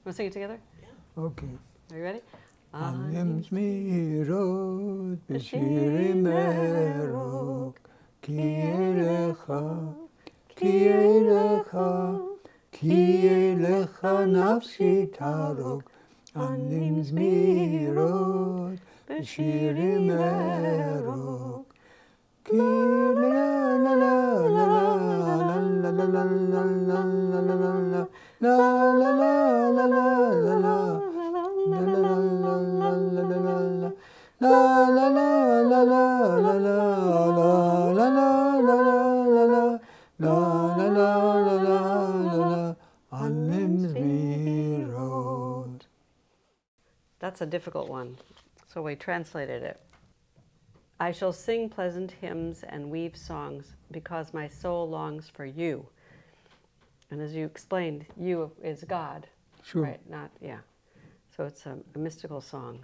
to sing it together? Okay. Are you ready? Anim zmirot b'shirim erok ki elecha nafshi tarok Anim zmirot b'shirim erok ki la la la la la la la la la la la la That's a difficult one, so we translated it. I shall sing pleasant hymns and weave songs because my soul longs for you. And as you explained, you is God. Sure. Right, not, yeah. So it's a mystical song.